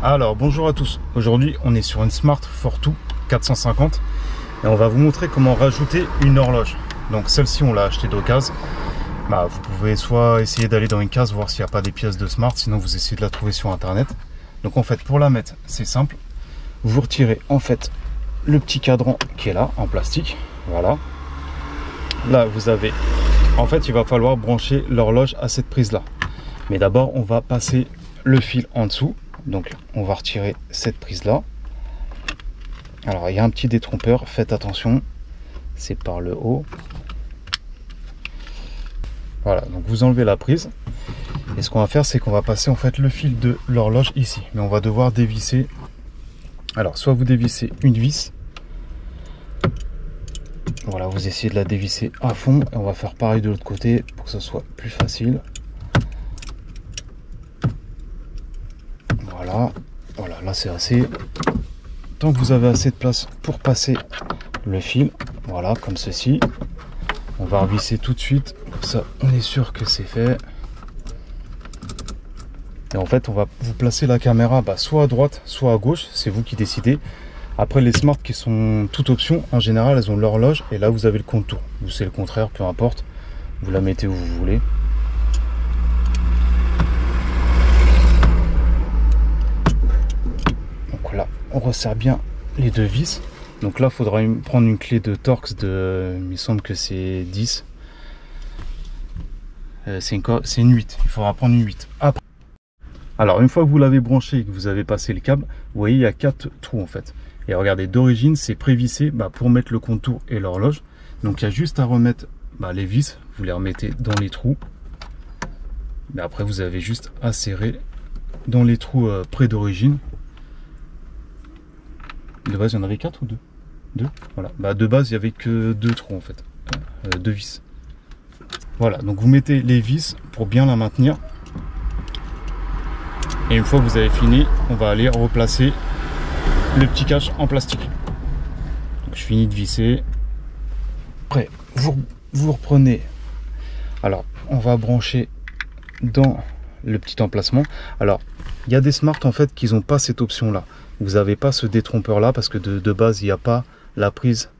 Alors bonjour à tous, aujourd'hui on est sur une Smart Fortwo 450 et on va vous montrer comment rajouter une horloge. Donc celle-ci on l'a achetée d'occasion. Vous pouvez soit essayer d'aller dans une case voir s'il n'y a pas des pièces de Smart, sinon vous essayez de la trouver sur internet. Donc en fait pour la mettre c'est simple, vous retirez en fait le petit cadran qui est là en plastique, voilà. Là vous avez, en fait il va falloir brancher l'horloge à cette prise là. Mais d'abord on va passer le fil en dessous. Donc on va retirer cette prise là. Alors il y a un petit détrompeur, faites attention, c'est par le haut. Voilà, donc vous enlevez la prise. Et ce qu'on va faire c'est qu'on va passer en fait le fil de l'horloge ici. Mais on va devoir dévisser. Alors soit vous dévissez une vis. Voilà, vous essayez de la dévisser à fond. Et on va faire pareil de l'autre côté pour que ce soit plus facile. Voilà, là c'est assez. Tant que vous avez assez de place pour passer le fil, voilà, comme ceci. On va revisser tout de suite, comme ça on est sûr que c'est fait. Et en fait on va vous placer la caméra soit à droite, soit à gauche, c'est vous qui décidez. Après les Smart qui sont toute option, en général elles ont l'horloge et là vous avez le contour. Ou c'est le contraire, peu importe, vous la mettez où vous voulez. Là, on resserre bien les deux vis. Donc là, il faudra prendre une clé de Torx de, il me semble que c'est 10. C'est une 8. Il faudra prendre une 8. Après. Alors, une fois que vous l'avez branché et que vous avez passé le câble, vous voyez, il y a 4 trous en fait. Et regardez, d'origine, c'est prévissé pour mettre le contour et l'horloge. Donc, il y a juste à remettre les vis. Vous les remettez dans les trous. Mais après, vous avez juste à serrer dans les trous près d'origine. De base, il y en avait 4 ou 2 2 voilà. De base, il n'y avait que 2 trous en fait. 2 vis. Voilà, donc vous mettez les vis pour bien la maintenir. Et une fois que vous avez fini, on va aller replacer le petit cache en plastique. Donc, je finis de visser. Après, vous reprenez. Alors, on va brancher dans le petit emplacement. Alors, il y a des Smart en fait qui n'ont pas cette option là. Vous n'avez pas ce détrompeur là parce que de base il n'y a pas la prise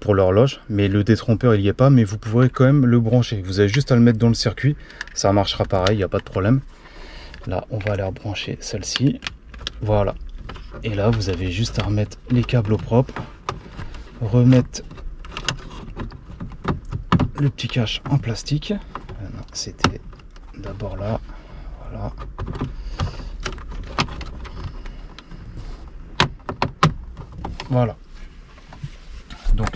pour l'horloge, mais le détrompeur il n'y est pas, mais vous pourrez quand même le brancher. Vous avez juste à le mettre dans le circuit, ça marchera pareil, il n'y a pas de problème. Là on va aller rebrancher celle-ci, voilà. Et là vous avez juste à remettre les câbles au propre, remettre le petit cache en plastique. C'était d'abord là, voilà. Voilà. Donc,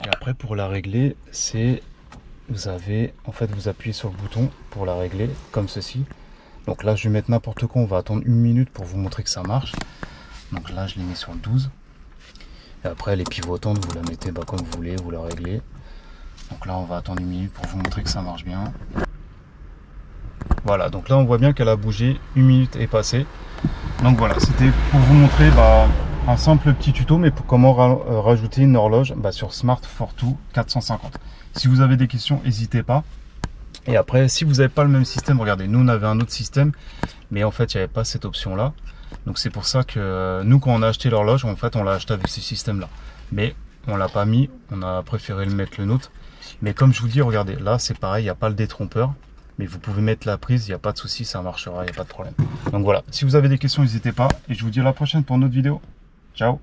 et après pour la régler, c'est vous avez en fait vous appuyez sur le bouton pour la régler comme ceci. Donc là je vais mettre n'importe quoi, on va attendre 1 minute pour vous montrer que ça marche. Donc là je l'ai mis sur le 12. Et après les pivotantes vous la mettez comme vous voulez, vous la réglez. Donc là on va attendre 1 minute pour vous montrer que ça marche bien. Voilà, donc là on voit bien qu'elle a bougé, 1 minute est passée. Donc voilà, c'était pour vous montrer un simple petit tuto, mais pour comment rajouter une horloge sur Smart Fortwo 450. Si vous avez des questions, n'hésitez pas. Et après, si vous n'avez pas le même système, regardez, nous on avait un autre système, mais en fait il n'y avait pas cette option là. Donc c'est pour ça que nous quand on a acheté l'horloge, en fait on l'a acheté avec ce système là. Mais on l'a pas mis, on a préféré le mettre le nôtre. Mais comme je vous dis, regardez, là c'est pareil, il n'y a pas le détrompeur. Mais vous pouvez mettre la prise, il n'y a pas de souci, ça marchera, il n'y a pas de problème. Donc voilà, si vous avez des questions, n'hésitez pas. Et je vous dis à la prochaine pour une autre vidéo. Ciao!